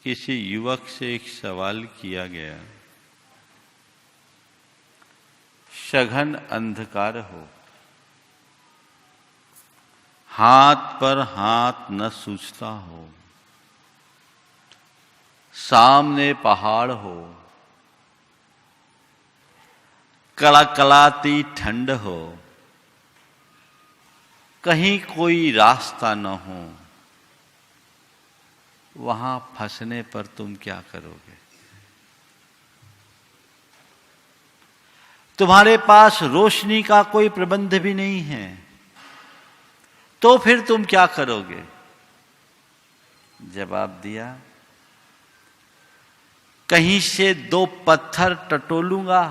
किसी युवक से एक सवाल किया गया। सघन अंधकार हो, हाथ पर हाथ न सूझता हो, सामने पहाड़ हो, कड़कड़ाती ठंड हो, कहीं कोई रास्ता न हो, वहां फंसने पर तुम क्या करोगे? तुम्हारे पास रोशनी का कोई प्रबंध भी नहीं है, तो फिर तुम क्या करोगे? जवाब दिया, कहीं से दो पत्थर टटोलूंगा,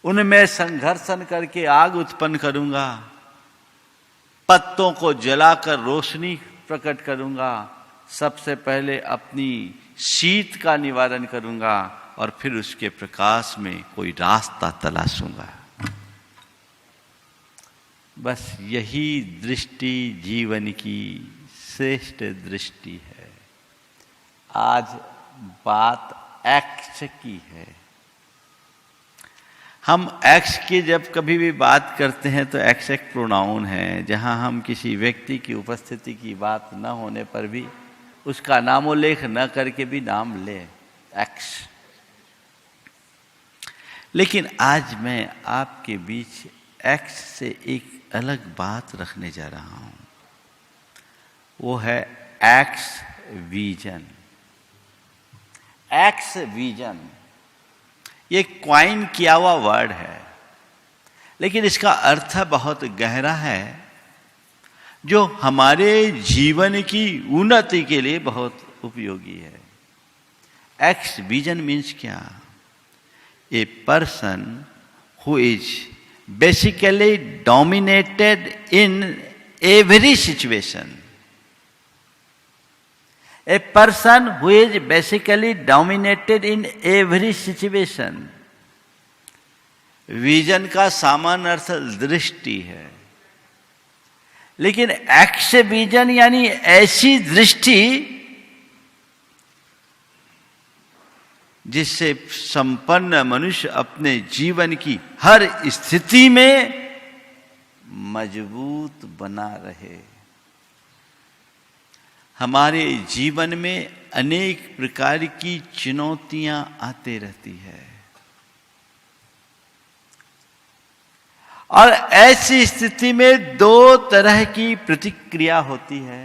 उनमें संघर्षण करके आग उत्पन्न करूंगा, पत्तों को जलाकर रोशनी प्रकट करूंगा, सबसे पहले अपनी शीत का निवारण करूंगा और फिर उसके प्रकाश में कोई रास्ता तलाशूंगा। बस यही दृष्टि जीवन की श्रेष्ठ दृष्टि है। आज बात एक्स की है। हम एक्स की जब कभी भी बात करते हैं तो एक्स एक प्रोनाउन है, जहां हम किसी व्यक्ति की उपस्थिति की बात न होने पर भी उसका नामोल्लेख न करके भी नाम ले, एक्स। लेकिन आज मैं आपके बीच एक्स से एक अलग बात रखने जा रहा हूं। वो है एक्स विजन। एक्स विजन ये क्वाइन किया हुआ वर्ड है, लेकिन इसका अर्थ बहुत गहरा है, जो हमारे जीवन की उन्नति के लिए बहुत उपयोगी है। एक्स विजन मीन्स क्या? A person who is basically dominated in every situation. A person who is basically dominated in every situation. Vision का सामान्य अर्थ दृष्टि है, लेकिन एक्स विजन यानी ऐसी दृष्टि जिससे संपन्न मनुष्य अपने जीवन की हर स्थिति में मजबूत बना रहे। हमारे जीवन में अनेक प्रकार की चुनौतियां आते रहती है, और ऐसी स्थिति में दो तरह की प्रतिक्रिया होती है।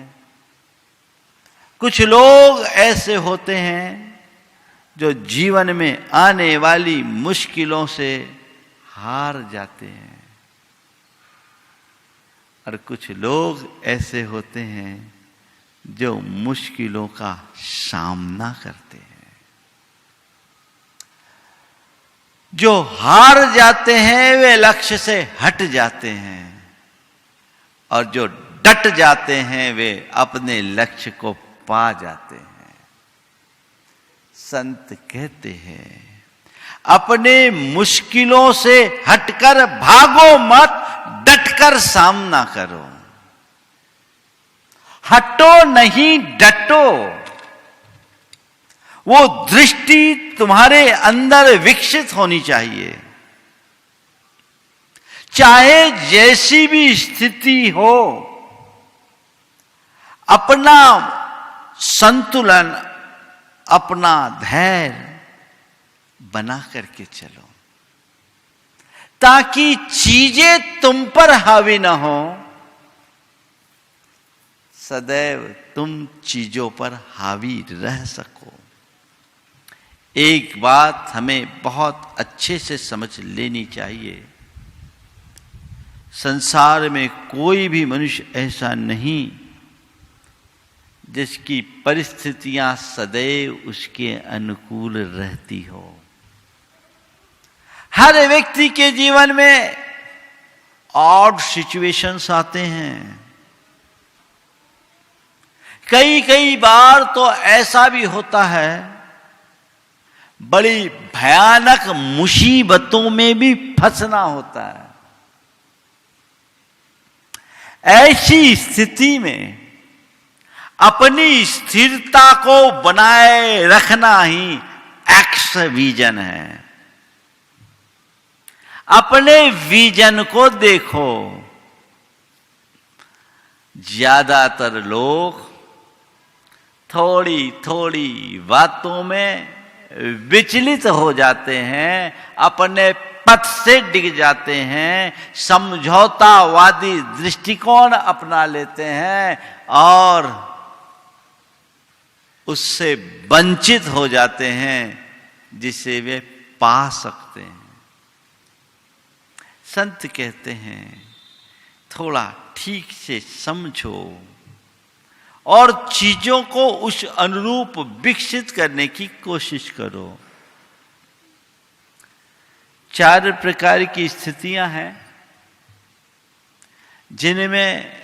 कुछ लोग ऐसे होते हैं जो जीवन में आने वाली मुश्किलों से हार जाते हैं, और कुछ लोग ऐसे होते हैं जो मुश्किलों का सामना करते हैं। जो हार जाते हैं वे लक्ष्य से हट जाते हैं, और जो डट जाते हैं वे अपने लक्ष्य को पा जाते हैं। संत कहते हैं, अपने मुश्किलों से हटकर भागो मत, डटकर सामना करो। हटो नहीं, डटो। वो दृष्टि तुम्हारे अंदर विकसित होनी चाहिए। चाहे जैसी भी स्थिति हो, अपना संतुलन, अपना धैर्य बना करके चलो, ताकि चीजें तुम पर हावी ना हो। सदैव तुम चीजों पर हावी रह सको। एक बात हमें बहुत अच्छे से समझ लेनी चाहिए, संसार में कोई भी मनुष्य ऐसा नहीं जिसकी परिस्थितियां सदैव उसके अनुकूल रहती हो। हर व्यक्ति के जीवन में ऑड सिचुएशंस आते हैं। कई बार तो ऐसा भी होता है, बड़ी भयानक मुसीबतों में भी फंसना होता है। ऐसी स्थिति में अपनी स्थिरता को बनाए रखना ही एक्स विजन है। अपने विजन को देखो। ज्यादातर लोग थोड़ी थोड़ी बातों में विचलित हो जाते हैं, अपने पथ से डिग जाते हैं, समझौतावादी दृष्टिकोण अपना लेते हैं और उससे वंचित हो जाते हैं जिसे वे पा सकते हैं। संत कहते हैं थोड़ा ठीक से समझो और चीजों को उस अनुरूप विकसित करने की कोशिश करो। 4 प्रकार की स्थितियां हैं जिनमें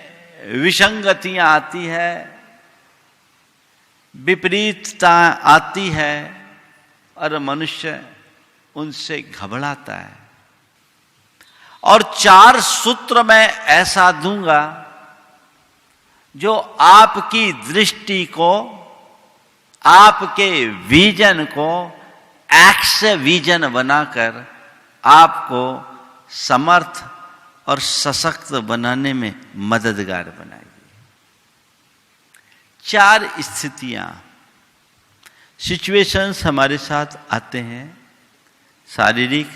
विसंगतियां आती है, विपरीतता आती है और मनुष्य उनसे घबराता है। और 4 सूत्र मैं ऐसा दूंगा जो आपकी दृष्टि को, आपके विजन को एक्स विजन बनाकर आपको समर्थ और सशक्त बनाने में मददगार बनाएगी। 4 स्थितियां, सिचुएशंस हमारे साथ आते हैं, शारीरिक,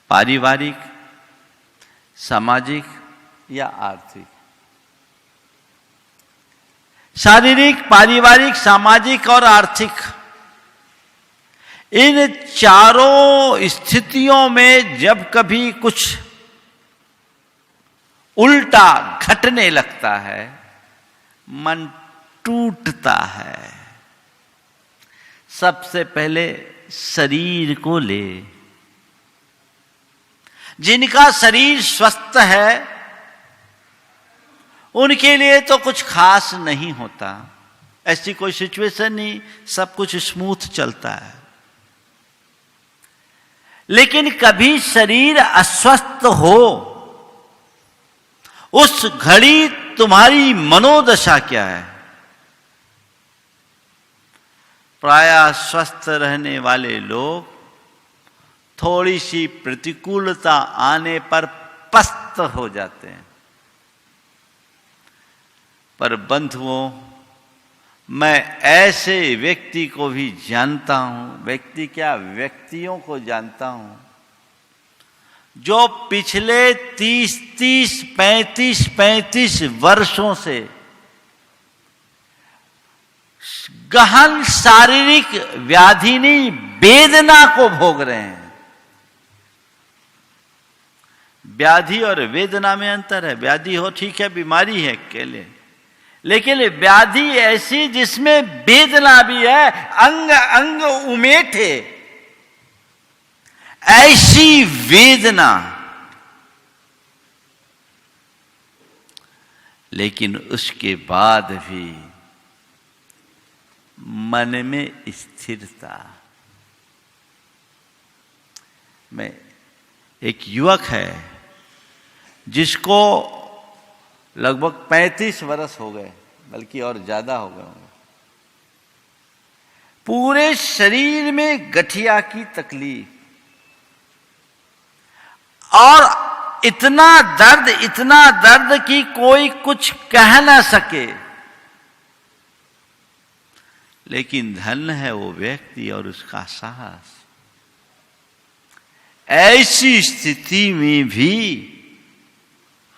पारिवारिक, सामाजिक या आर्थिक। शारीरिक, पारिवारिक, सामाजिक और आर्थिक, इन चारों स्थितियों में जब कभी कुछ उल्टा घटने लगता है, मन टूटता है। सबसे पहले शरीर को ले। जिनका शरीर स्वस्थ है उनके लिए तो कुछ खास नहीं होता, ऐसी कोई सिचुएशन नहीं, सब कुछ स्मूथ चलता है। लेकिन कभी शरीर अस्वस्थ हो, उस घड़ी तुम्हारी मनोदशा क्या है? प्रायः स्वस्थ रहने वाले लोग थोड़ी सी प्रतिकूलता आने पर पस्त हो जाते हैं। पर बंधुओं, मैं ऐसे व्यक्ति को भी जानता हूं, व्यक्ति क्या, व्यक्तियों को जानता हूं जो पिछले 35 वर्षों से गहन शारीरिक व्याधि नहीं, वेदना को भोग रहे हैं। व्याधि और वेदना में अंतर है। व्याधि हो ठीक है, बीमारी है अकेले, लेकिन व्याधि ऐसी जिसमें वेदना भी है, अंग अंग उमेठे, ऐसी वेदना, लेकिन उसके बाद भी मन में स्थिरता। मैं एक युवक है जिसको लगभग 35 वर्ष हो गए, बल्कि और ज्यादा हो गए होंगे। पूरे शरीर में गठिया की तकलीफ और इतना दर्द कि कोई कुछ कह ना सके। लेकिन धन्य है वो व्यक्ति और उसका साहस। ऐसी स्थिति में भी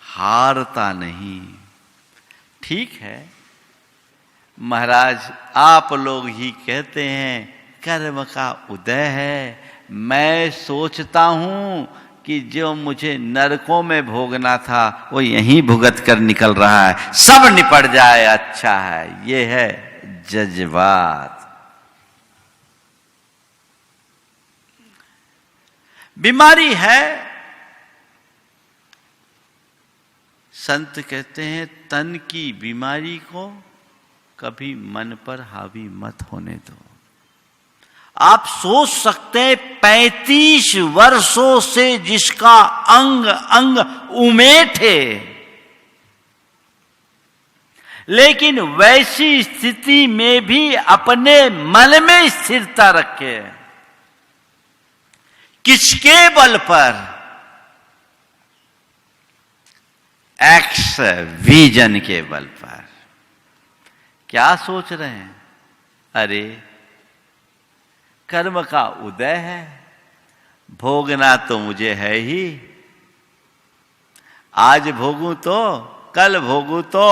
हारता नहीं। ठीक है महाराज, आप लोग ही कहते हैं कर्म का उदय है। मैं सोचता हूं कि जो मुझे नरकों में भोगना था वो यहीं भुगत कर निकल रहा है, सब निपट जाए अच्छा है। ये है जज्बात। बीमारी है, संत कहते हैं तन की बीमारी को कभी मन पर हावी मत होने दो। आप सोच सकते हैं 35 वर्षों से जिसका अंग अंग उमेठे, लेकिन वैसी स्थिति में भी अपने मन में स्थिरता रखे। किसके बल पर? एक्स विजन के बल पर। क्या सोच रहे हैं? अरे कर्म का उदय है, भोगना तो मुझे है ही। आज भोगूं तो, कल भोगूं तो,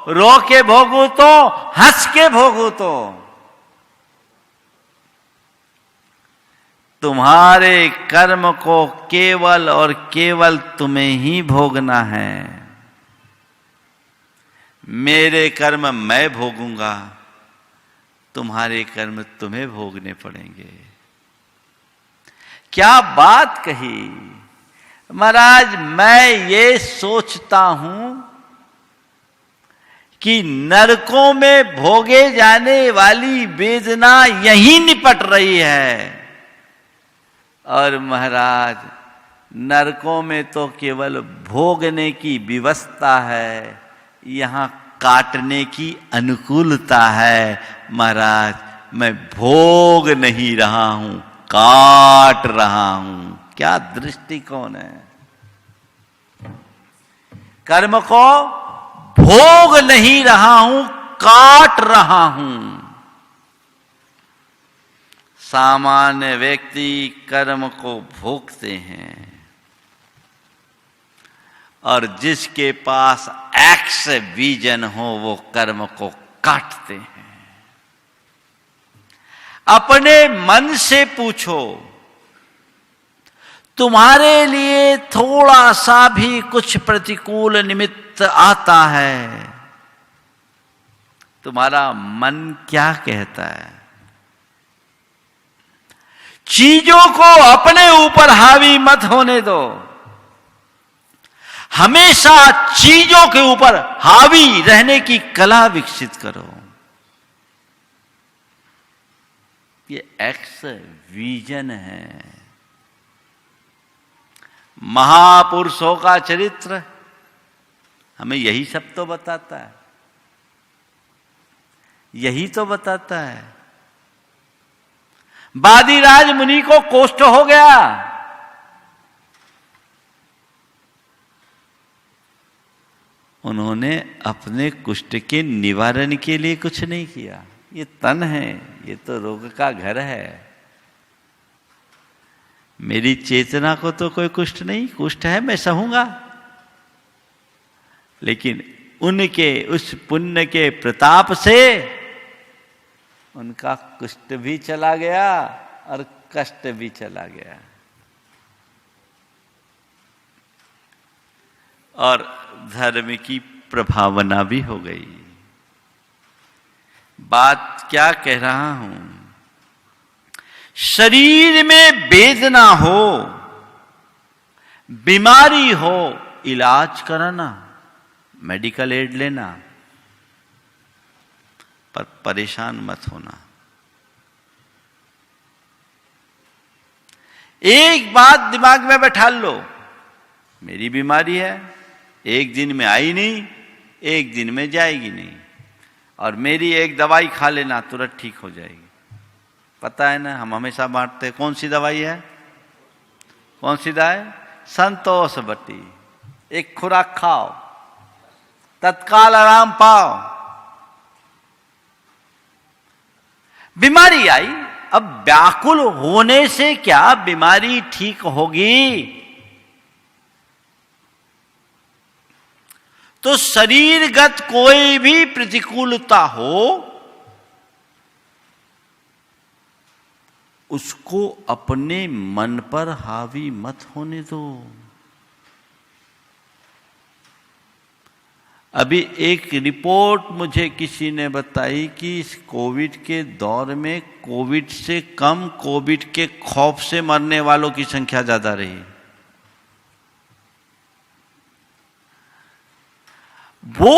रो के भोगूं तो, हंस के भोगूं तो। तुम्हारे कर्म को केवल और केवल तुम्हें ही भोगना है। मेरे कर्म मैं भोगूंगा, तुम्हारे कर्म तुम्हें भोगने पड़ेंगे। क्या बात कही महाराज। मैं ये सोचता हूं कि नरकों में भोगे जाने वाली वेदना यहीं निपट रही है, और महाराज नरकों में तो केवल भोगने की व्यवस्था है, यहां काटने की अनुकूलता है। महाराज मैं भोग नहीं रहा हूं, काट रहा हूं। क्या दृष्टिकोण है। कर्म को भोग नहीं रहा हूं, काट रहा हूं। सामान्य व्यक्ति कर्म को भोगते हैं, और जिसके पास एक्स विजन हो वो कर्म को काटते हैं। अपने मन से पूछो, तुम्हारे लिए थोड़ा सा भी कुछ प्रतिकूल निमित्त आता है, तुम्हारा मन क्या कहता है? चीजों को अपने ऊपर हावी मत होने दो। हमेशा चीजों के ऊपर हावी रहने की कला विकसित करो। ये एक्स विजन है। महापुरुषों का चरित्र हमें यही सब तो बताता है, यही तो बताता है। बादीराज मुनि को कोष्ठ हो गया, उन्होंने अपने कुष्ठ के निवारण के लिए कुछ नहीं किया। ये तन है, ये तो रोग का घर है। मेरी चेतना को तो कोई कुष्ठ नहीं, कुष्ठ है मैं सहूंगा। लेकिन उनके उस पुण्य के प्रताप से उनका कुष्ठ भी चला गया और कष्ट भी चला गया, और धर्म की प्रभावना भी हो गई। बात क्या कह रहा हूं? शरीर में वेदना हो, बीमारी हो, इलाज कराना, मेडिकल एड लेना, पर परेशान मत होना। एक बात दिमाग में बैठा लो, मेरी बीमारी है, एक दिन में आई नहीं, एक दिन में जाएगी नहीं, और मेरी एक दवाई खा लेना तुरंत ठीक हो जाएगी। पता है ना, हम हमेशा बांटते। कौन सी दवाई है? कौन सी दवाई? संतोष बटी। एक खुराक खाओ, तत्काल आराम पाओ। बीमारी आई, अब व्याकुल होने से क्या बीमारी ठीक होगी? तो शरीरगत कोई भी प्रतिकूलता हो, उसको अपने मन पर हावी मत होने दो। अभी एक रिपोर्ट मुझे किसी ने बताई कि इस कोविड के दौर में कोविड से कम कोविड के खौफ से मरने वालों की संख्या ज्यादा रही। वो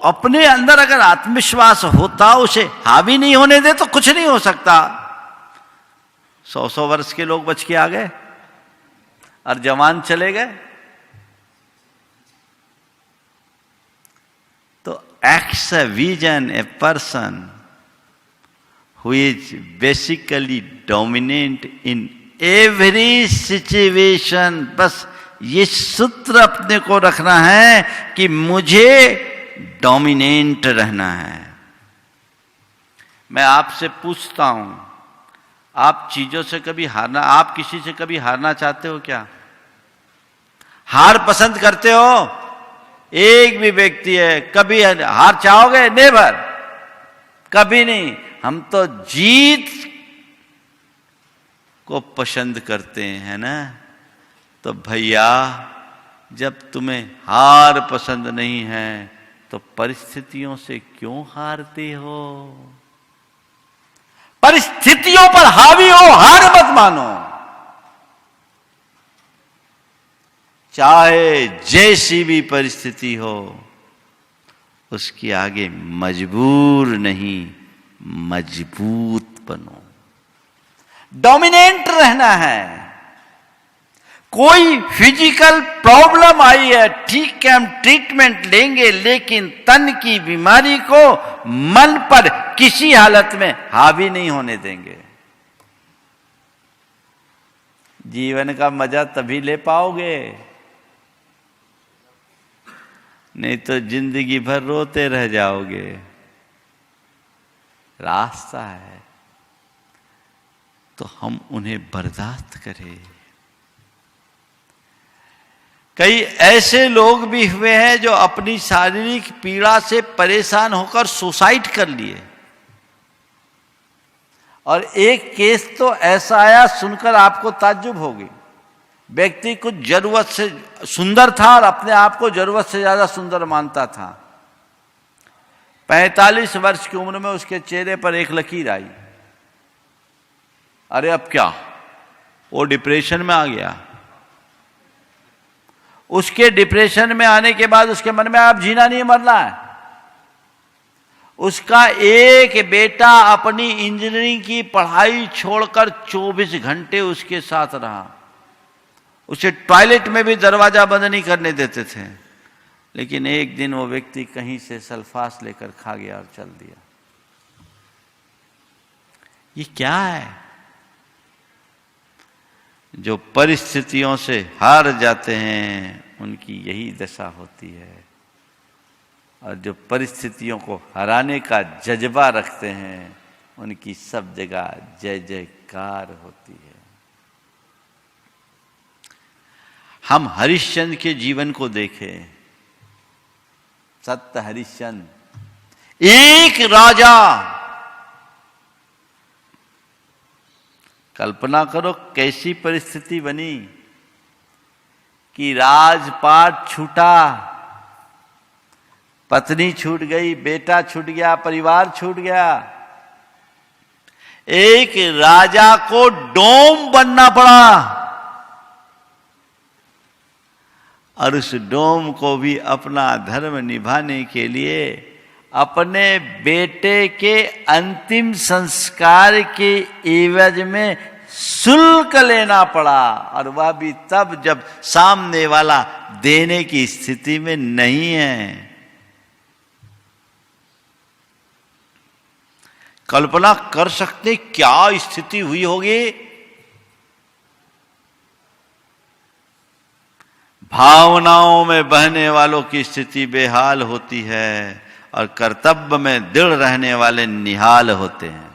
अपने अंदर अगर आत्मविश्वास होता, उसे हावी नहीं होने दे, तो कुछ नहीं हो सकता। 100 वर्ष के लोग बच के आ गए और जवान चले गए। तो acts a vision, a person who is basically dominant in every situation. बस ये सूत्र अपने को रखना है कि मुझे डोमिनेंट रहना है। मैं आपसे पूछता हूं, आप चीजों से कभी हारना, आप किसी से कभी हारना चाहते हो क्या? हार पसंद करते हो? एक भी व्यक्ति है कभी हार चाहोगे? नेवर, कभी नहीं। हम तो जीत को पसंद करते हैं ना। तो भैया, जब तुम्हें हार पसंद नहीं है तो परिस्थितियों से क्यों हारते हो? परिस्थितियों पर हावी हो, हार मत मानो। चाहे जैसी भी परिस्थिति हो, उसके आगे मजबूर नहीं, मजबूत बनो। डोमिनेंट रहना है। कोई फिजिकल प्रॉब्लम आई है, ठीक है, हम ट्रीटमेंट लेंगे, लेकिन तन की बीमारी को मन पर किसी हालत में हावी नहीं होने देंगे। जीवन का मजा तभी ले पाओगे, नहीं तो जिंदगी भर रोते रह जाओगे। रास्ता है तो हम उन्हें बर्दाश्त करें। कई ऐसे लोग भी हुए हैं जो अपनी शारीरिक पीड़ा से परेशान होकर सुसाइड कर लिए। और एक केस तो ऐसा आया, सुनकर आपको ताज्जुब होगी। व्यक्ति कुछ जरूरत से सुंदर था और अपने आप को जरूरत से ज्यादा सुंदर मानता था। 45 वर्ष की उम्र में उसके चेहरे पर एक लकीर आई। अरे अब क्या? वो डिप्रेशन में आ गया। उसके डिप्रेशन में आने के बाद उसके मन में अब जीना नहीं मरना है। उसका एक बेटा अपनी इंजीनियरिंग की पढ़ाई छोड़कर 24 घंटे उसके साथ रहा। उसे टॉयलेट में भी दरवाजा बंद नहीं करने देते थे। लेकिन एक दिन वो व्यक्ति कहीं से सल्फास लेकर खा गया और चल दिया। ये क्या है? जो परिस्थितियों से हार जाते हैं उनकी यही दशा होती है। और जो परिस्थितियों को हराने का जज्बा रखते हैं उनकी सब जगह जय जयकार होती है। हम हरिश्चंद्र के जीवन को देखें। सत्य हरिश्चंद्र एक राजा, कल्पना करो कैसी परिस्थिति बनी कि राजपाट छूटा, पत्नी छूट गई, बेटा छूट गया, परिवार छूट गया। एक राजा को डोम बनना पड़ा और उस डोम को भी अपना धर्म निभाने के लिए अपने बेटे के अंतिम संस्कार के एवज में शुल्क लेना पड़ा। और वह भी तब जब सामने वाला देने की स्थिति में नहीं है। कल्पना कर सकते क्या स्थिति हुई होगी? भावनाओं में बहने वालों की स्थिति बेहाल होती है और कर्तव्य में दृढ़ रहने वाले निहाल होते हैं।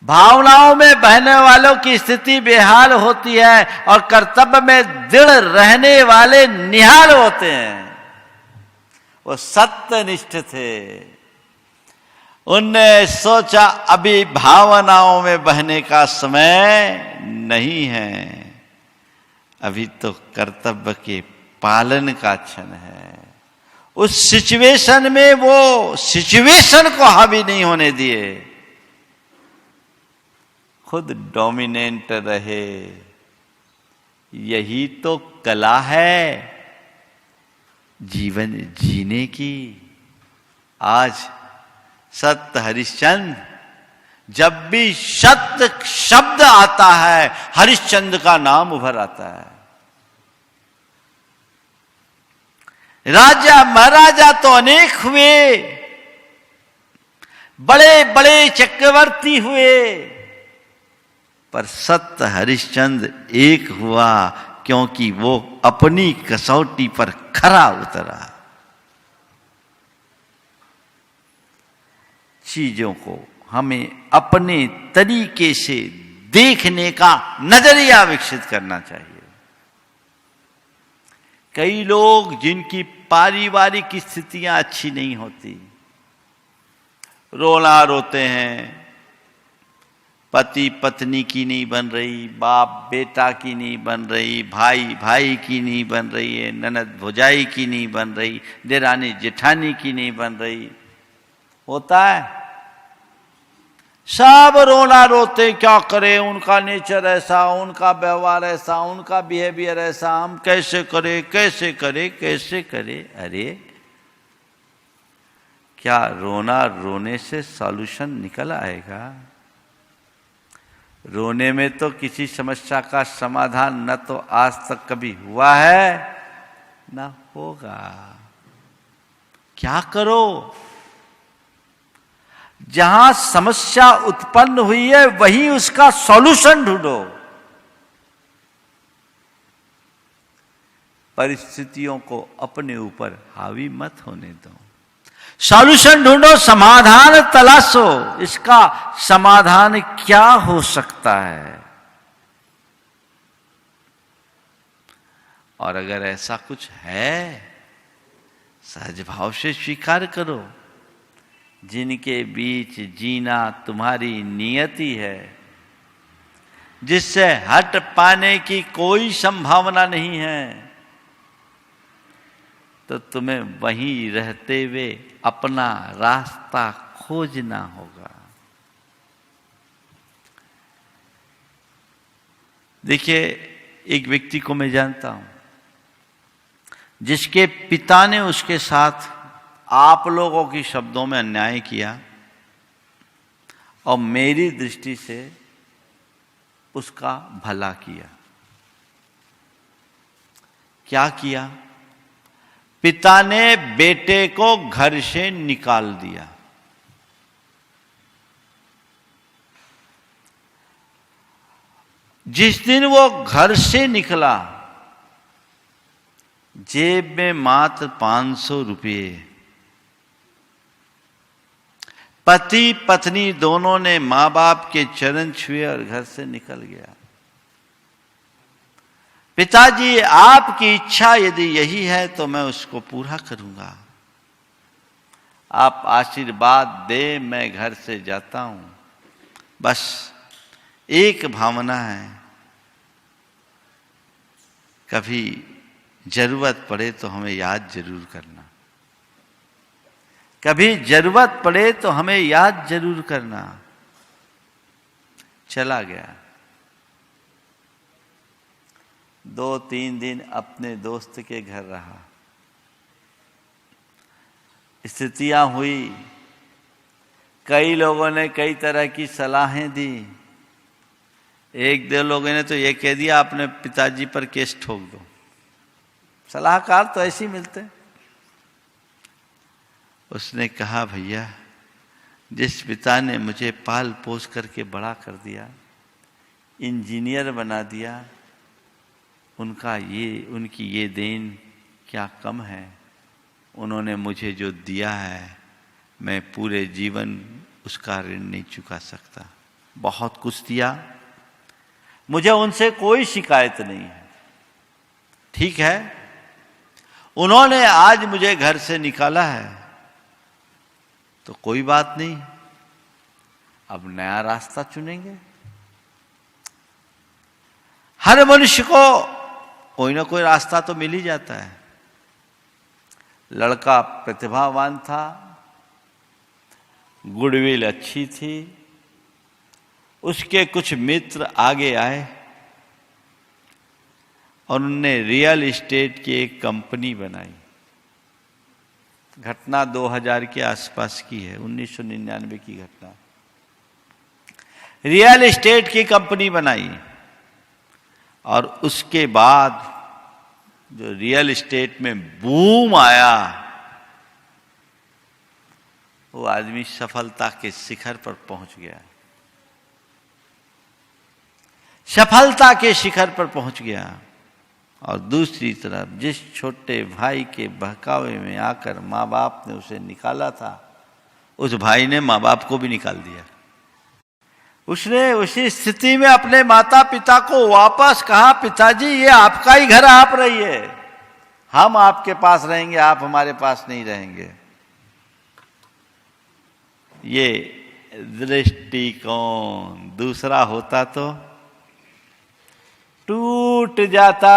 भावनाओं में बहने वालों की स्थिति बेहाल होती है और कर्तव्य में दृढ़ रहने वाले निहाल होते हैं। वो सत्यनिष्ठ थे। उनने सोचा अभी भावनाओं में बहने का समय नहीं है, अभी तो कर्तव्य के पालन का क्षण है। उस सिचुएशन में वो सिचुएशन को हावी नहीं होने दिए, खुद डोमिनेंट रहे। यही तो कला है जीवन जीने की। आज सत्य हरिश्चंद्र, जब भी सत्य शब्द आता है हरिश्चंद्र का नाम उभर आता है। राजा महाराजा तो अनेक हुए, बड़े बड़े चक्रवर्ती हुए, पर सत्य हरिश्चंद्र एक हुआ, क्योंकि वो अपनी कसौटी पर खरा उतरा। चीजों को हमें अपने तरीके से देखने का नजरिया विकसित करना चाहिए। कई लोग जिनकी पारिवारिक स्थितियां अच्छी नहीं होती, रोना रोते हैं, पति पत्नी की नहीं बन रही, बाप बेटा की नहीं बन रही, भाई भाई की नहीं बन रही है, ननद भौजाई की नहीं बन रही, देरानी जेठानी की नहीं बन रही। होता है, सब रोना रोते, क्या करें, उनका नेचर ऐसा, उनका व्यवहार ऐसा, उनका बिहेवियर ऐसा, हम कैसे करें कैसे करें कैसे करें। अरे क्या रोना रोने से सॉल्यूशन निकल आएगा? रोने में तो किसी समस्या का समाधान न तो आज तक कभी हुआ है न होगा। क्या करो? जहां समस्या उत्पन्न हुई है वहीं उसका सॉल्यूशन ढूंढो। परिस्थितियों को अपने ऊपर हावी मत होने दो, सॉल्यूशन ढूंढो, समाधान तलाशो। इसका समाधान क्या हो सकता है? और अगर ऐसा कुछ है, सहज भाव से स्वीकार करो। जिनके बीच जीना तुम्हारी नियति है, जिससे हट पाने की कोई संभावना नहीं है, तो तुम्हें वहीं रहते हुए अपना रास्ता खोजना होगा। देखिए, एक व्यक्ति को मैं जानता हूं, जिसके पिता ने उसके साथ आप लोगों की शब्दों में अन्याय किया और मेरी दृष्टि से उसका भला किया। क्या किया? पिता ने बेटे को घर से निकाल दिया। जिस दिन वो घर से निकला, जेब में मात्र 500 रुपये। पति पत्नी दोनों ने मां बाप के चरण छुए और घर से निकल गया। पिताजी, आपकी इच्छा यदि यही है तो मैं उसको पूरा करूंगा। आप आशीर्वाद दे, मैं घर से जाता हूं। बस एक भावना है, कभी जरूरत पड़े तो हमें याद जरूर करना। कभी जरूरत पड़े तो हमें याद जरूर करना। चला गया। 2-3 दिन अपने दोस्त के घर रहा। स्थितियां हुई, कई लोगों ने कई तरह की सलाहें दी। एक दो लोगों ने तो ये कह दिया, अपने पिताजी पर केस ठोक दो। सलाहकार तो ऐसे ही मिलते। उसने कहा, भैया, जिस पिता ने मुझे पाल पोस करके बड़ा कर दिया, इंजीनियर बना दिया, उनकी ये देन क्या कम है? उन्होंने मुझे जो दिया है, मैं पूरे जीवन उसका ऋण नहीं चुका सकता। बहुत कुछ दिया, मुझे उनसे कोई शिकायत नहीं है। ठीक है, उन्होंने आज मुझे घर से निकाला है तो कोई बात नहीं, अब नया रास्ता चुनेंगे। हर मनुष्य को कोई ना कोई रास्ता तो मिल ही जाता है। लड़का प्रतिभावान था, गुडविल अच्छी थी, उसके कुछ मित्र आगे आए और उन्होंने रियल एस्टेट की एक कंपनी बनाई। घटना 2000 के आसपास की है, 1999 की घटना। रियल एस्टेट की कंपनी बनाई और उसके बाद जो रियल एस्टेट में बूम आया, वो आदमी सफलता के शिखर पर पहुंच गया, सफलता के शिखर पर पहुंच गया। और दूसरी तरफ जिस छोटे भाई के बहकावे में आकर माँ बाप ने उसे निकाला था, उस भाई ने माँ बाप को भी निकाल दिया। उसने उसी स्थिति में अपने माता पिता को वापस कहा, पिताजी ये आपका ही घर, आप रहिए, हम आपके पास रहेंगे, आप हमारे पास नहीं रहेंगे। ये दृष्टिकोण दूसरा होता तो टूट जाता,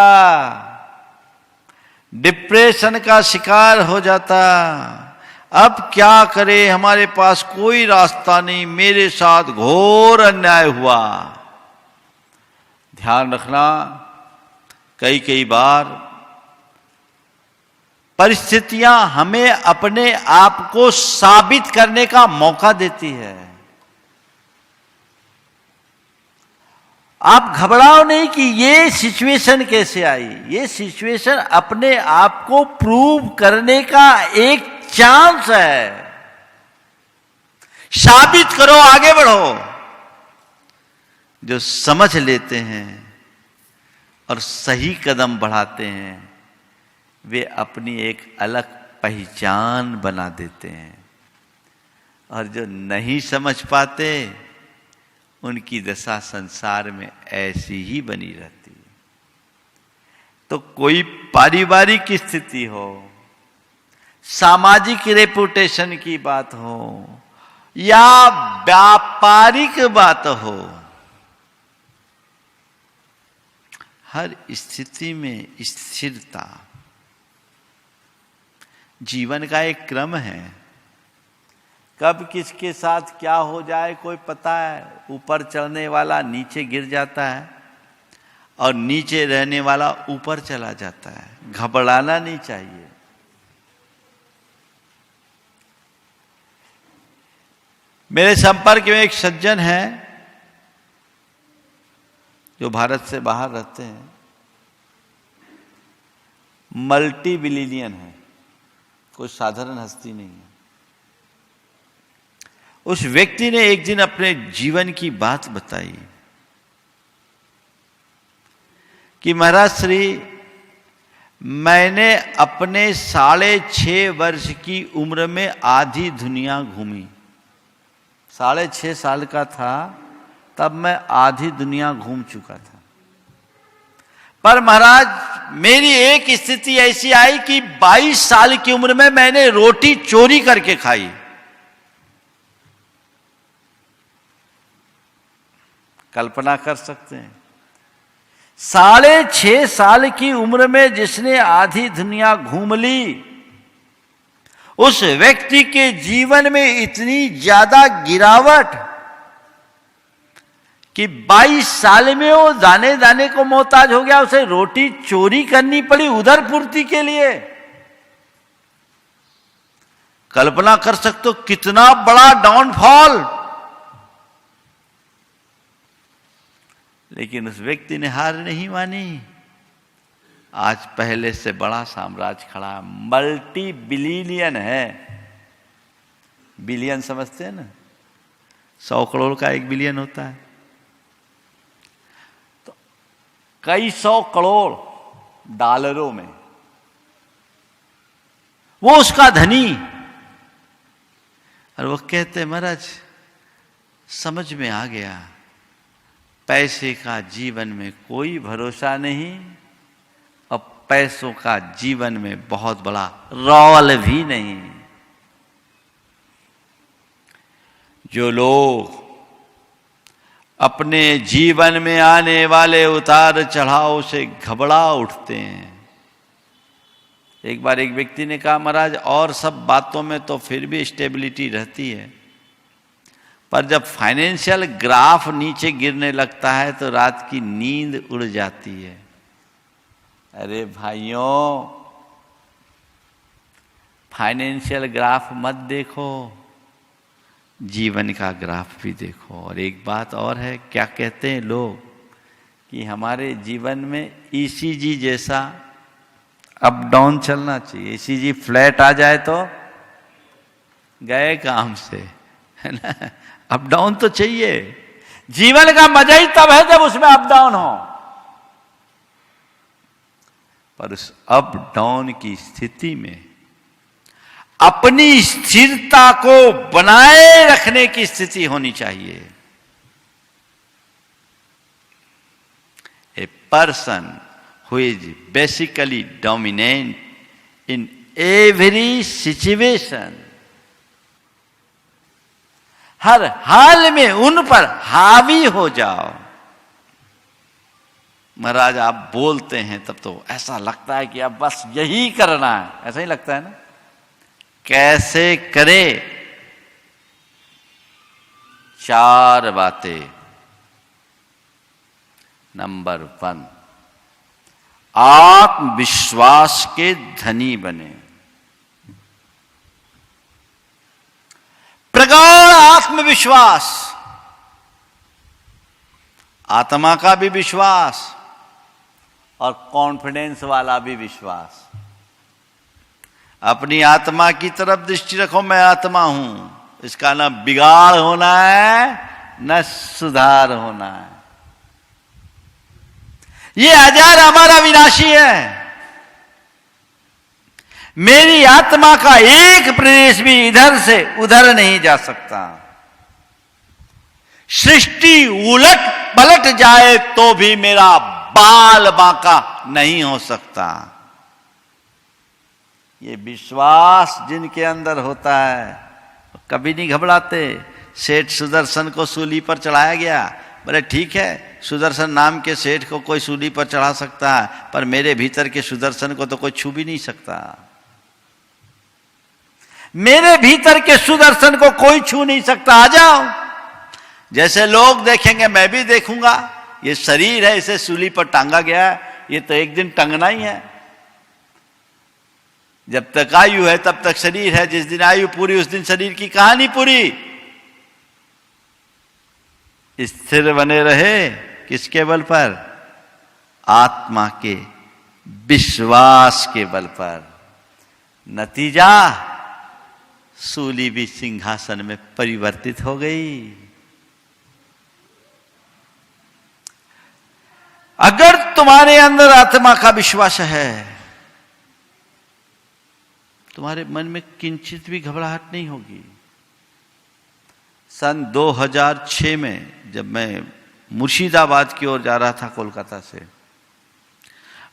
डिप्रेशन का शिकार हो जाता। अब क्या करे, हमारे पास कोई रास्ता नहीं, मेरे साथ घोर अन्याय हुआ। ध्यान रखना, कई बार परिस्थितियां हमें अपने आप को साबित करने का मौका देती है। आप घबराओ नहीं कि ये सिचुएशन कैसे आई, ये सिचुएशन अपने आप को प्रूव करने का एक चांस है। साबित करो, आगे बढ़ो। जो समझ लेते हैं और सही कदम बढ़ाते हैं, वे अपनी एक अलग पहचान बना देते हैं। और जो नहीं समझ पाते, उनकी दशा संसार में ऐसी ही बनी रहती है। तो कोई पारिवारिक स्थिति हो, सामाजिक रेपुटेशन की बात हो, या व्यापारिक बात हो, हर स्थिति में स्थिरता जीवन का एक क्रम है। कब किसके साथ क्या हो जाए कोई पता है। ऊपर चढ़ने वाला नीचे गिर जाता है और नीचे रहने वाला ऊपर चला जाता है। घबराना नहीं चाहिए। मेरे संपर्क में एक सज्जन है जो भारत से बाहर रहते हैं, मल्टी बिलियनियर है, कोई साधारण हस्ती नहीं है। उस व्यक्ति ने एक दिन अपने जीवन की बात बताई कि महाराज श्री, मैंने अपने 6.5 वर्ष की उम्र में आधी दुनिया घूमी। 6.5 साल का था तब मैं आधी दुनिया घूम चुका था। पर महाराज मेरी एक स्थिति ऐसी आई कि 22 साल की उम्र में मैंने रोटी चोरी करके खाई। कल्पना कर सकते हैं, 6.5 साल की उम्र में जिसने आधी दुनिया घूम ली, उस व्यक्ति के जीवन में इतनी ज्यादा गिरावट कि 22 साल में वो दाने दाने को मोहताज हो गया। उसे रोटी चोरी करनी पड़ी उदरपूर्ति के लिए। कल्पना कर सकते हो कितना बड़ा डाउनफॉल। लेकिन उस व्यक्ति ने हार नहीं मानी। आज पहले से बड़ा साम्राज्य खड़ा है, मल्टी बिलियनियर है। बिलियन समझते हैं ना, 100 करोड़ का 1 बिलियन होता है। तो कई 100 करोड़ डॉलरों में वो उसका धनी। और वो कहते महाराज समझ में आ गया, पैसे का जीवन में कोई भरोसा नहीं और पैसों का जीवन में बहुत बड़ा रोल भी नहीं। जो लोग अपने जीवन में आने वाले उतार चढ़ाव से घबरा उठते हैं। एक बार एक व्यक्ति ने कहा, महाराज और सब बातों में तो फिर भी स्टेबिलिटी रहती है, पर जब फाइनेंशियल ग्राफ नीचे गिरने लगता है तो रात की नींद उड़ जाती है। अरे भाइयों, फाइनेंशियल ग्राफ मत देखो, जीवन का ग्राफ भी देखो। और एक बात और है, क्या कहते हैं लोग कि हमारे जीवन में ईसीजी जैसा अप डाउन चलना चाहिए। इसी जी फ्लैट आ जाए तो गए काम से, है ना। अप डाउन तो चाहिए। जीवन का मजा ही तब है जब उसमें अप डाउन हो। पर उस अप डाउन की स्थिति में अपनी स्थिरता को बनाए रखने की स्थिति होनी चाहिए। A person who is basically dominant in every situation, हर हाल में उन पर हावी हो जाओ। महाराज आप बोलते हैं तब तो ऐसा लगता है कि अब बस यही करना है, ऐसा ही लगता है ना। कैसे करे? 4 बातें। नंबर 1, आत्मविश्वास के धनी बने। प्रगाढ़ आत्मविश्वास, आत्मा का भी विश्वास और कॉन्फिडेंस वाला भी विश्वास। अपनी आत्मा की तरफ दृष्टि रखो, मैं आत्मा हूं, इसका न बिगाड़ होना है न सुधार होना है। ये अजर हमारा विनाशी है। मेरी आत्मा का एक प्रदेश भी इधर से उधर नहीं जा सकता। सृष्टि उलट पलट जाए तो भी मेरा बाल बांका नहीं हो सकता। ये विश्वास जिनके अंदर होता है कभी नहीं घबराते। सेठ सुदर्शन को सूली पर चढ़ाया गया, बोले ठीक है, सुदर्शन नाम के सेठ को कोई सूली पर चढ़ा सकता है, पर मेरे भीतर के सुदर्शन को तो कोई छू भी नहीं सकता। मेरे भीतर के सुदर्शन को कोई छू नहीं सकता। आ जाओ, जैसे लोग देखेंगे मैं भी देखूंगा। ये शरीर है, इसे सूली पर टांगा गया है, ये तो एक दिन टंगना ही है। जब तक आयु है तब तक शरीर है, जिस दिन आयु पूरी उस दिन शरीर की कहानी पूरी। स्थिर बने रहे किसके बल पर? आत्मा के विश्वास के बल पर। नतीजा सूली भी सिंहासन में परिवर्तित हो गई। अगर तुम्हारे अंदर आत्मा का विश्वास है, तुम्हारे मन में किंचित भी घबराहट नहीं होगी। सन 2006 में जब मैं मुर्शिदाबाद की ओर जा रहा था कोलकाता से,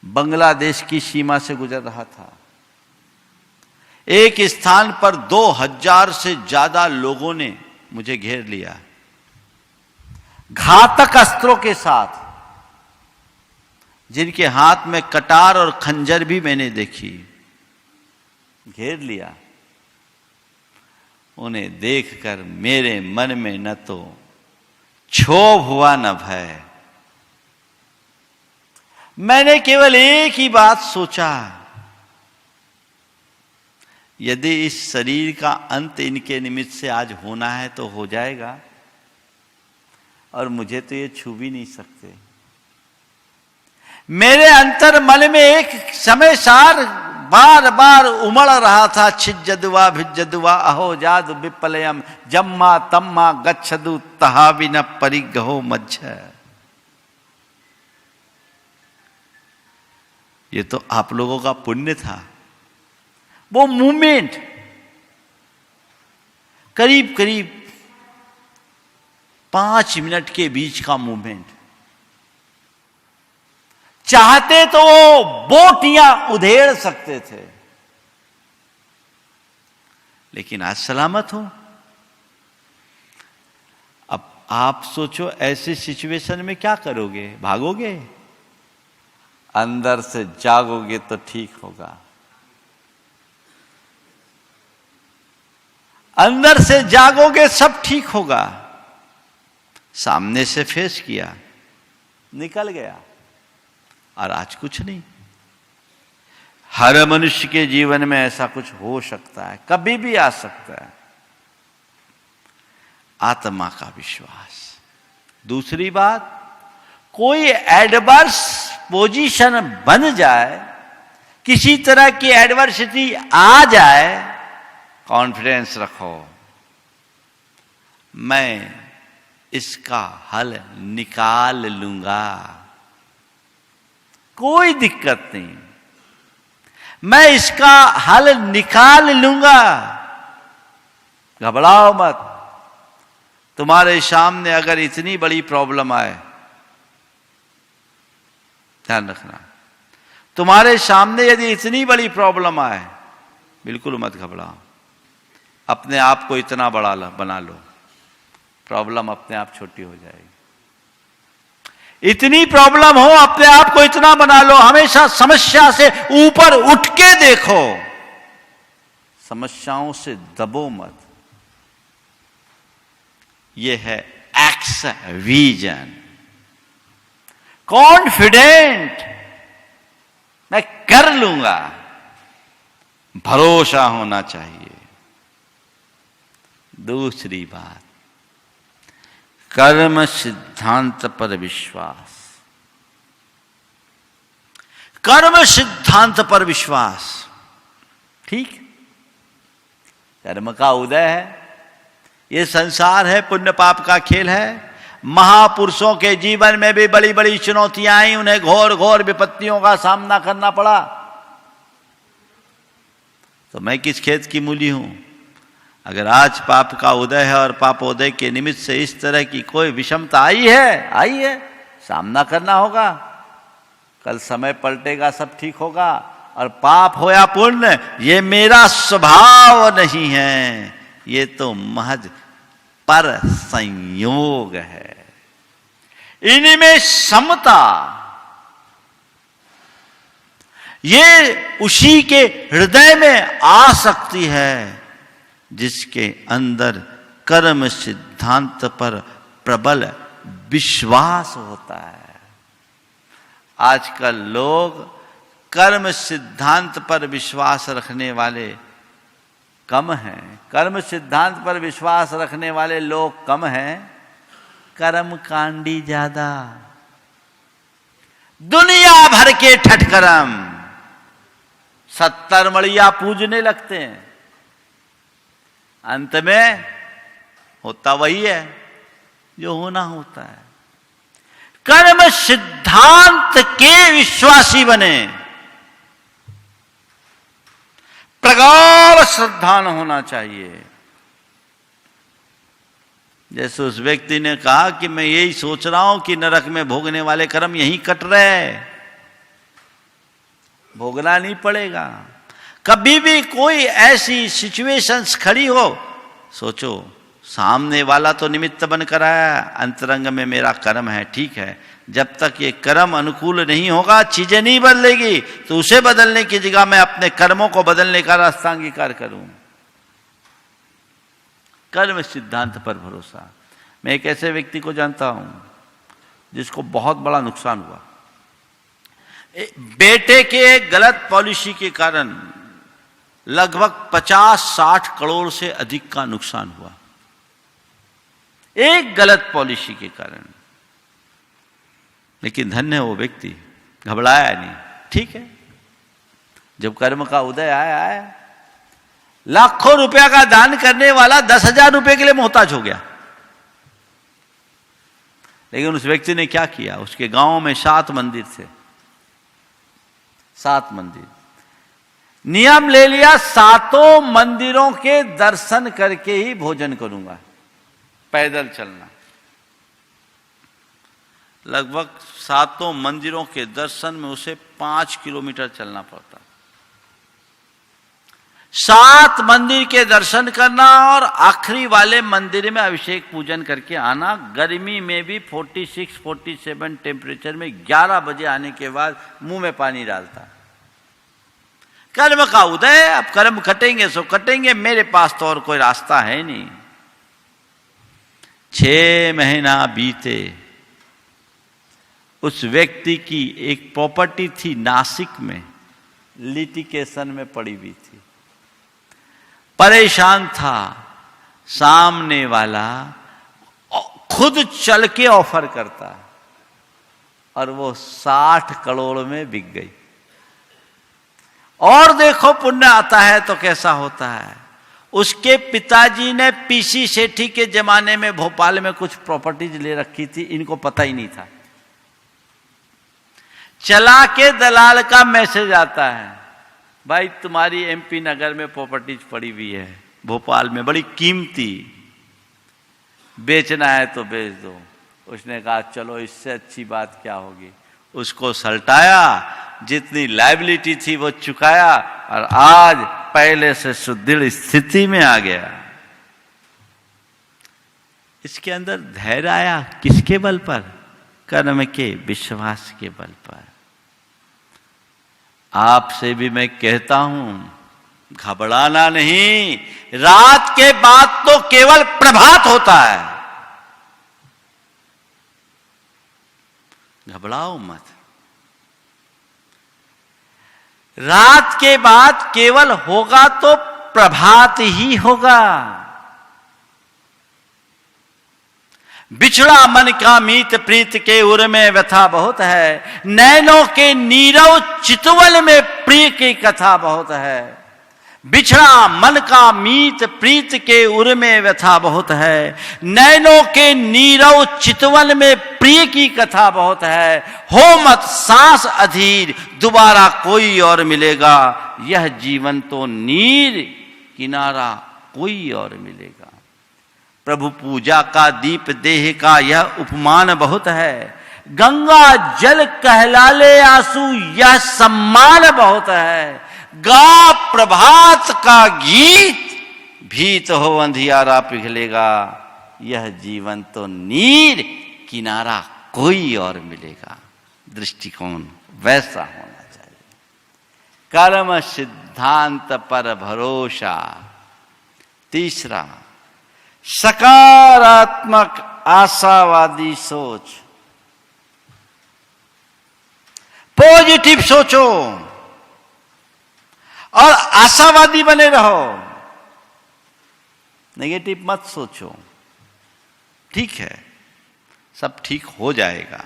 बांग्लादेश की सीमा से गुजर रहा था, एक स्थान पर 2000 से ज्यादा लोगों ने मुझे घेर लिया, घातक अस्त्रों के साथ, जिनके हाथ में कटार और खंजर भी मैंने देखी। घेर लिया। उन्हें देखकर मेरे मन में न तो क्षोभ हुआ न भय। मैंने केवल एक ही बात सोचा, यदि इस शरीर का अंत इनके निमित्त से आज होना है तो हो जाएगा, और मुझे तो ये छू भी नहीं सकते। मेरे अंतर मन में एक समय सार बार बार उमड़ रहा था, छिज्जदुआ भिज्जदुआ अहो जादु विपलयम जम्मा तम्मा गच्छदु तहाविन परिगहो मज्झ। ये तो आप लोगों का पुण्य था। वो मूवमेंट करीब करीब 5 मिनट के बीच का मूवमेंट, चाहते तो वो बोटियां उधेड़ सकते थे, लेकिन आज सलामत हो। अब आप सोचो ऐसी सिचुएशन में क्या करोगे? भागोगे? अंदर से जागोगे तो ठीक होगा। अंदर से जागोगे सब ठीक होगा। सामने से फेस किया, निकल गया, और आज कुछ नहीं। हर मनुष्य के जीवन में ऐसा कुछ हो सकता है, कभी भी आ सकता है। आत्मा का विश्वास। दूसरी बात, कोई एडवर्स पोजीशन बन जाए किसी तरह की एडवर्सिटी आ जाए, कॉन्फिडेंस रखो, मैं इसका हल निकाल लूंगा, कोई दिक्कत नहीं, मैं इसका हल निकाल लूंगा। घबराओ मत। तुम्हारे सामने अगर इतनी बड़ी प्रॉब्लम आए, ध्यान रखना, तुम्हारे सामने यदि इतनी बड़ी प्रॉब्लम आए, बिल्कुल मत घबराओ, अपने आप को इतना बड़ा बना लो, प्रॉब्लम अपने आप छोटी हो जाएगी। इतनी प्रॉब्लम हो, अपने आप को इतना बना लो, हमेशा समस्या से ऊपर उठ के देखो, समस्याओं से दबो मत। यह है एक्स विजन। कॉन्फिडेंट, मैं कर लूंगा, भरोसा होना चाहिए। दूसरी बात, कर्म सिद्धांत पर विश्वास। कर्म सिद्धांत पर विश्वास, ठीक, कर्म का उदय है, ये संसार है, पुण्य पाप का खेल है। महापुरुषों के जीवन में भी बड़ी बड़ी चुनौतियां आई, उन्हें घोर घोर विपत्तियों का सामना करना पड़ा। तो मैं किस खेत की मूली हूं? अगर आज पाप का उदय है और पापोदय के निमित्त से इस तरह की कोई विषमता आई है, सामना करना होगा। कल समय पलटेगा, सब ठीक होगा। और पाप हो या पुण्य, ये मेरा स्वभाव नहीं है, ये तो महज पर संयोग है। इनमें समता, ये उसी के हृदय में आ सकती है जिसके अंदर कर्म सिद्धांत पर प्रबल विश्वास होता है। आजकल लोग कर्म सिद्धांत पर विश्वास रखने वाले कम हैं। कर्म सिद्धांत पर विश्वास रखने वाले लोग कम हैं, कर्मकांडी ज्यादा। दुनिया भर के ठठकर्म 70 मड़िया पूजने लगते हैं, अंत में होता वही है जो होना होता है। कर्म सिद्धांत के विश्वासी बने, प्रगाढ़ श्रद्धान होना चाहिए। जैसे उस व्यक्ति ने कहा कि मैं यही सोच रहा हूं कि नरक में भोगने वाले कर्म यहीं कट रहे, भोगना नहीं पड़ेगा। कभी भी कोई ऐसी सिचुएशंस खड़ी हो, सोचो सामने वाला तो निमित्त बनकर आया, अंतरंग में मेरा कर्म है, ठीक है। जब तक ये कर्म अनुकूल नहीं होगा, चीजें नहीं बदलेगी, तो उसे बदलने की जगह मैं अपने कर्मों को बदलने का रास्ता अंगीकार करूं। कर्म सिद्धांत पर भरोसा। मैं एक ऐसे व्यक्ति को जानता हूं जिसको बहुत बड़ा नुकसान हुआ। बेटे के गलत पॉलिसी के कारण लगभग 50-60 करोड़ से अधिक का नुकसान हुआ, एक गलत पॉलिसी के कारण। लेकिन धन्य है वो व्यक्ति, घबराया नहीं, ठीक है। जब कर्म का उदय आया, लाखों रुपया का दान करने वाला 10,000 रुपए के लिए मोहताज हो गया। लेकिन उस व्यक्ति ने क्या किया, उसके गांव में 7 मंदिर थे, 7 मंदिर, नियम ले लिया 7 मंदिरों के दर्शन करके ही भोजन करूंगा। पैदल चलना, लगभग 7 मंदिरों के दर्शन में उसे 5 किलोमीटर चलना पड़ता। 7 मंदिर के दर्शन करना और आखिरी वाले मंदिर में अभिषेक पूजन करके आना। गर्मी में भी 46-47 टेम्परेचर में 11 बजे आने के बाद मुंह में पानी डालता। कर्म का उदय, अब कर्म कटेंगे सो कटेंगे, मेरे पास तो और कोई रास्ता है नहीं। 6 महीना बीते, उस व्यक्ति की एक प्रॉपर्टी थी नासिक में, लिटिगेशन में पड़ी हुई थी, परेशान था। सामने वाला खुद चल के ऑफर करता और वो 60 करोड़ में बिक गई। और देखो पुण्य आता है तो कैसा होता है। उसके पिताजी ने पीसी सेठी के जमाने में भोपाल में कुछ प्रॉपर्टीज ले रखी थी, इनको पता ही नहीं था। चला के दलाल का मैसेज आता है, भाई तुम्हारी एमपी नगर में प्रॉपर्टीज पड़ी हुई है भोपाल में, बड़ी कीमती, बेचना है तो बेच दो। उसने कहा चलो इससे अच्छी बात क्या होगी। उसको सल्टाया, जितनी लायबिलिटी थी वो चुकाया और आज पहले से सुदृढ़ स्थिति में आ गया। इसके अंदर धैर्य आया किसके बल पर? कर्म के, विश्वास के बल पर। आपसे भी मैं कहता हूं, घबराना नहीं। रात के बाद तो केवल प्रभात होता है, घबराओ मत। रात के बाद केवल होगा तो प्रभात ही होगा। बिछड़ा मन का मीत प्रीत के उर में व्यथा बहुत है, नैनों के नीरव चितवल में प्रिय की कथा बहुत है। बिछड़ा मन का मीत प्रीत के उर में व्यथा बहुत है, नैनों के नीरव चितवल में प्रिय की कथा बहुत है। हो मत सांस अधीर, दोबारा कोई और मिलेगा, यह जीवन तो नीर किनारा कोई और मिलेगा। प्रभु पूजा का दीप देह का यह उपमान बहुत है, गंगा जल कहलाले आंसू यह सम्मान बहुत है। गा प्रभात का गीत, भीत हो अंधियारा पिघलेगा, यह जीवन तो नीर किनारा कोई और मिलेगा। दृष्टिकोण वैसा होना चाहिए। कर्म सिद्धांत पर भरोसा। तीसरा, सकारात्मक आशावादी सोच। पॉजिटिव सोचो और आशावादी बने रहो, नेगेटिव मत सोचो। ठीक है, सब ठीक हो जाएगा।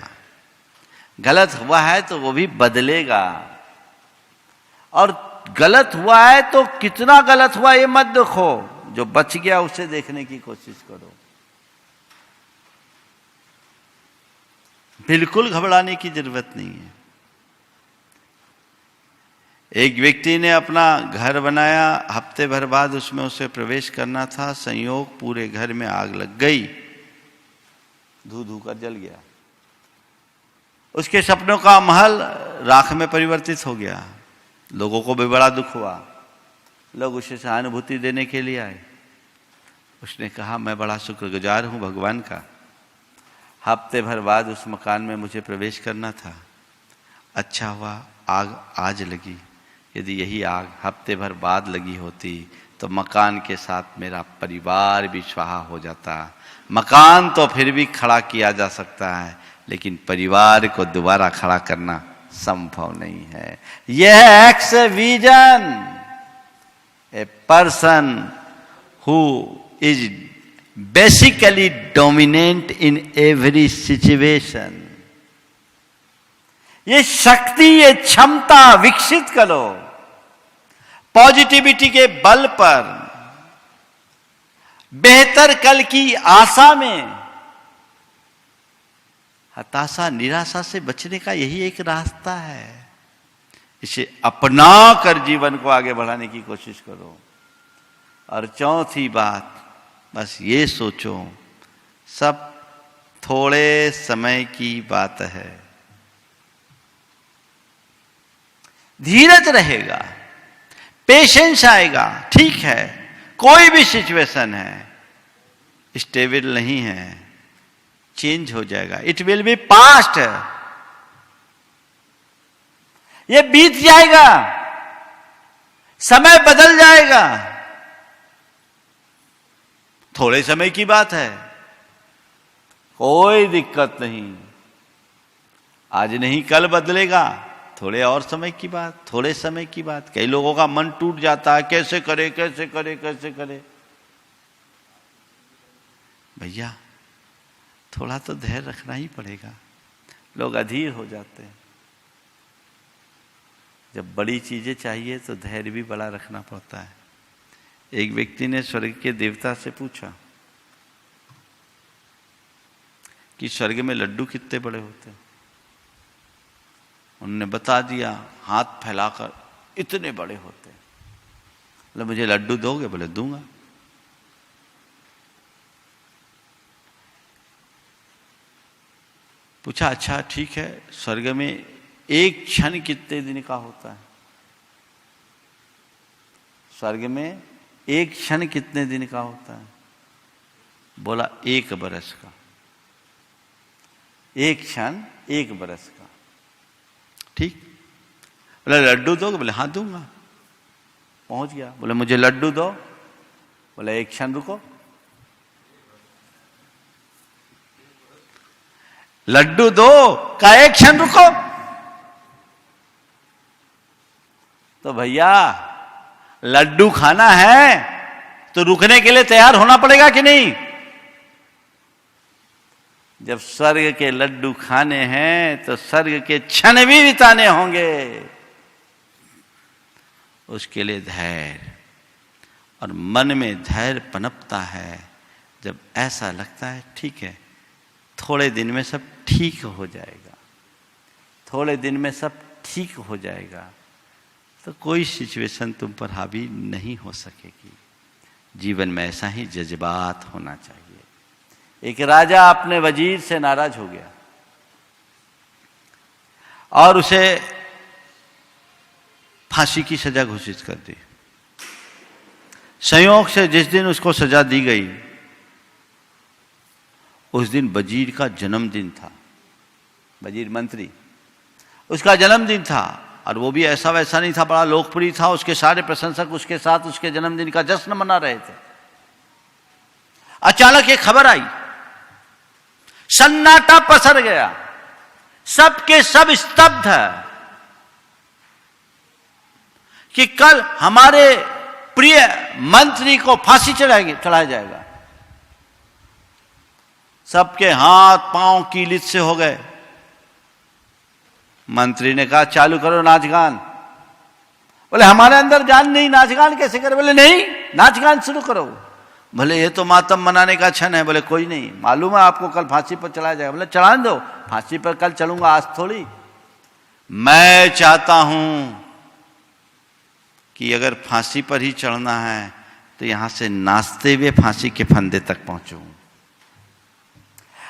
गलत हुआ है तो वो भी बदलेगा, और गलत हुआ है तो कितना गलत हुआ ये मत देखो, जो बच गया उसे देखने की कोशिश करो। बिल्कुल घबराने की जरूरत नहीं है। एक व्यक्ति ने अपना घर बनाया, हफ्ते भर बाद उसमें उसे प्रवेश करना था, संयोग पूरे घर में आग लग गई, धू धू कर जल गया। उसके सपनों का महल राख में परिवर्तित हो गया। लोगों को भी बड़ा दुख हुआ, लोग उसे सहानुभूति देने के लिए आए। उसने कहा मैं बड़ा शुक्रगुजार हूं भगवान का, हफ्ते भर बाद उस मकान में मुझे प्रवेश करना था, अच्छा हुआ आग आज लगी। यदि यही आग हफ्ते भर बाद लगी होती तो मकान के साथ मेरा परिवार भी स्वाहा हो जाता। मकान तो फिर भी खड़ा किया जा सकता है, लेकिन परिवार को दोबारा खड़ा करना संभव नहीं है। यह x vision, a person who is basically dominant in every situation. ये शक्ति, ये क्षमता विकसित करो। पॉजिटिविटी के बल पर, बेहतर कल की आशा में। हताशा निराशा से बचने का यही एक रास्ता है। इसे अपना कर जीवन को आगे बढ़ाने की कोशिश करो। और चौथी बात, बस ये सोचो सब थोड़े समय की बात है। धीरज रहेगा, पेशेंस आएगा। ठीक है, कोई भी सिचुएशन है स्टेबल नहीं है, चेंज हो जाएगा। इट विल बी पास्ट, ये बीत जाएगा, समय बदल जाएगा। थोड़े समय की बात है, कोई दिक्कत नहीं। आज नहीं कल बदलेगा, थोड़े और समय की बात, थोड़े समय की बात। कई लोगों का मन टूट जाता है, कैसे करे कैसे करे कैसे करे। भैया थोड़ा तो धैर्य रखना ही पड़ेगा। लोग अधीर हो जाते हैं। जब बड़ी चीजें चाहिए तो धैर्य भी बड़ा रखना पड़ता है। एक व्यक्ति ने स्वर्ग के देवता से पूछा कि स्वर्ग में लड्डू कितने बड़े होते हैं। उन्होंने बता दिया हाथ फैलाकर, इतने बड़े होते हैं। बोले मुझे लड्डू दोगे? बोले दूंगा। पूछा अच्छा ठीक है, स्वर्ग में एक क्षण कितने दिन का होता है? स्वर्ग में एक क्षण कितने दिन का होता है? बोला 1 बरस का। एक क्षण 1 बरस का। ठीक। बोले लड्डू दोगे? बोले हाँ दूंगा। पहुंच गया। बोले मुझे लड्डू दो। बोले एक क्षण रुको। लड्डू दो का एक क्षण रुको। तो भैया लड्डू खाना है तो रुकने के लिए तैयार होना पड़ेगा कि नहीं? जब स्वर्ग के लड्डू खाने हैं तो स्वर्ग के क्षण भी बिताने होंगे। उसके लिए धैर्य, और मन में धैर्य पनपता है जब ऐसा लगता है ठीक है थोड़े दिन में सब ठीक हो जाएगा, थोड़े दिन में सब ठीक हो जाएगा, तो कोई सिचुएशन तुम पर हावी नहीं हो सकेगी। जीवन में ऐसा ही जज्बात होना चाहिए। एक राजा अपने वजीर से नाराज हो गया और उसे फांसी की सजा घोषित कर दी। संयोग से जिस दिन उसको सजा दी गई उस दिन वजीर का जन्मदिन था। वजीर मंत्री, उसका जन्मदिन था, और वो भी ऐसा वैसा नहीं था, बड़ा लोकप्रिय था। उसके सारे प्रशंसक उसके साथ उसके जन्मदिन का जश्न मना रहे थे। अचानक एक खबर आई, सन्नाटा पसर गया, सबके सब स्तब्ध है कि कल हमारे प्रिय मंत्री को फांसी चढ़ाया जाएगा। सबके हाथ पांव कीलित से हो गए। मंत्री ने कहा चालू करो नाच गान। बोले हमारे अंदर जान नहीं, नाच गान कैसे करे? बोले नहीं, नाच गान शुरू करो। बोले ये तो मातम मनाने का क्षण है। बोले कोई नहीं, मालूम है आपको कल फांसी पर चलाया जाएगा। बोले चढ़ा दो, फांसी पर कल चलूंगा, आज थोड़ी। मैं चाहता हूं कि अगर फांसी पर ही चढ़ना है तो यहां से नाचते हुए फांसी के फंदे तक पहुंचूं।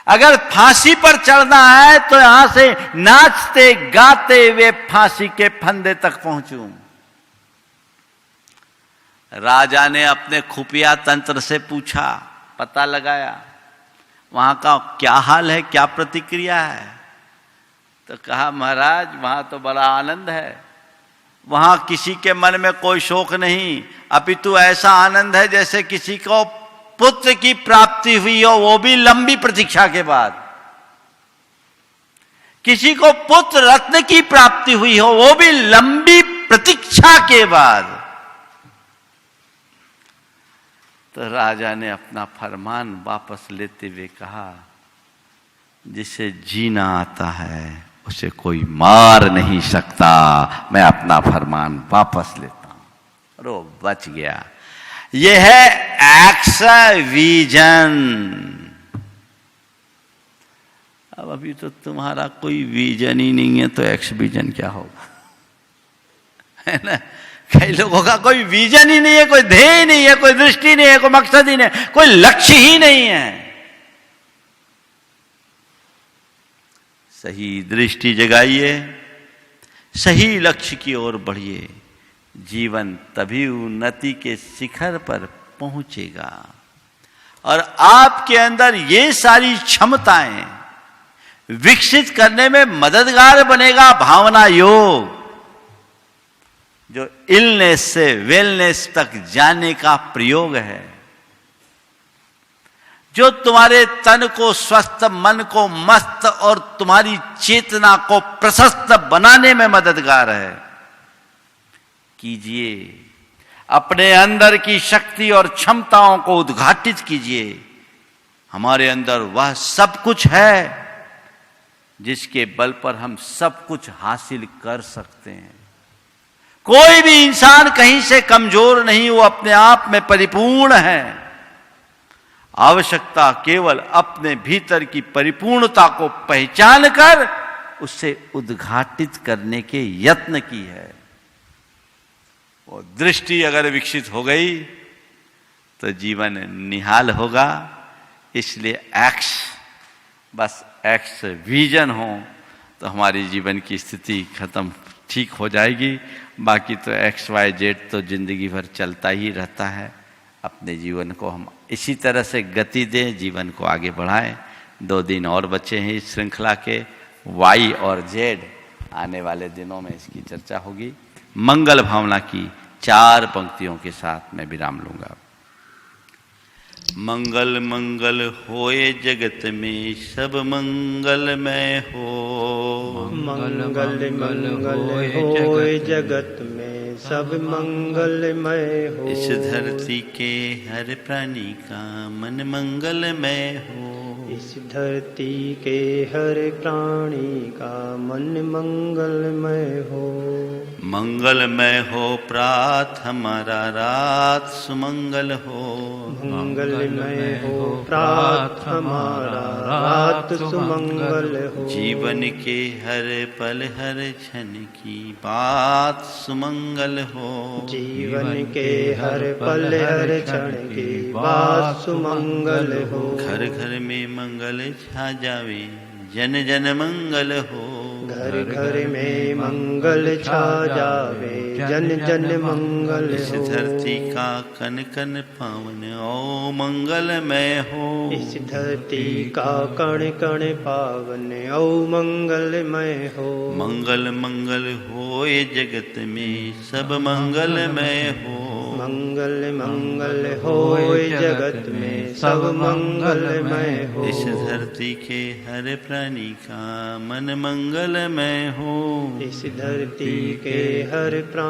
अगर फांसी पर चढ़ना है तो यहां से नाचते गाते हुए फांसी के फंदे तक पहुंचूं। राजा ने अपने खुफिया तंत्र से पूछा, पता लगाया वहां का क्या हाल है, क्या प्रतिक्रिया है। तो कहा महाराज वहां तो बड़ा आनंद है, वहां किसी के मन में कोई शोक नहीं, अपितु ऐसा आनंद है जैसे किसी को पुत्र की प्राप्ति हुई हो, वो भी लंबी प्रतीक्षा के बाद। किसी को पुत्र रत्न की प्राप्ति हुई हो, वो भी लंबी प्रतीक्षा के बाद। तो राजा ने अपना फरमान वापस लेते हुए कहा, जिसे जीना आता है उसे कोई मार नहीं सकता, मैं अपना फरमान वापस लेता हूं। और वो बच गया। ये है एक्सविजन। अब अभी तो तुम्हारा कोई विजन ही नहीं है तो एक्सविजन क्या होगा, है ना? कई लोगों का कोई विजन ही नहीं है, कोई ध्येय नहीं है, कोई दृष्टि नहीं है, कोई मकसद ही नहीं, कोई लक्ष्य ही नहीं है। सही दृष्टि जगाइए, सही लक्ष्य की ओर बढ़िए, जीवन तभी उन्नति के शिखर पर पहुंचेगा। और आपके अंदर ये सारी क्षमताएं विकसित करने में मददगार बनेगा भावना योग, जो इलनेस से वेलनेस तक जाने का प्रयोग है, जो तुम्हारे तन को स्वस्थ, मन को मस्त और तुम्हारी चेतना को प्रशस्त बनाने में मददगार है। कीजिए, अपने अंदर की शक्ति और क्षमताओं को उद्घाटित कीजिए। हमारे अंदर वह सब कुछ है जिसके बल पर हम सब कुछ हासिल कर सकते हैं। कोई भी इंसान कहीं से कमजोर नहीं, वो अपने आप में परिपूर्ण है। आवश्यकता केवल अपने भीतर की परिपूर्णता को पहचान कर उससे उद्घाटित करने के यत्न की है। वो दृष्टि अगर विकसित हो गई तो जीवन निहाल होगा। इसलिए एक्स, बस एक्स विजन हो तो हमारी जीवन की स्थिति खत्म ठीक हो जाएगी। बाकी तो एक्स वाई जेड तो जिंदगी भर चलता ही रहता है। अपने जीवन को हम इसी तरह से गति दें, जीवन को आगे बढ़ाएं। 2 दिन और बचे हैं इस श्रृंखला के, वाई और जेड। आने वाले दिनों में इसकी चर्चा होगी। मंगल भावना की 4 पंक्तियों के साथ मैं विराम लूंगा। मंगल मंगल होए जगत में सब मंगलमय हो। मंगल मंगल होए जगत में सब मंगलमय हो। इस धरती के हर प्राणी का मन मंगलमय हो। इस धरती के हर प्राणी का मन मंगलमय हो। मंगलमय हो प्रात हमारा, रात सुमंगल हो। मंगलमय हो प्रात हमारा, रात सुमंगल हो। जीवन के हर पल हर क्षण की बात सुमंगल हो। जीवन के हर पल हर क्षण की बात सुमंगल हो। घर घर में मंगल छा जावे, जन जन मंगल हो। घर घर में मंगल छा जावे, जन जन मंगल इस हो। धरती का कन कन पावन ओ मंगलमय हो। इस धरती का कण कण पावन ओ मंगलमय हो। मंगल मंगल होए जगत में सब मंगलमय हो। मंगल मंगल होए जगत में सब मंगलमय हो। इस धरती के हर प्राणी का मन मंगलमय हो। इस धरती के हर प्राण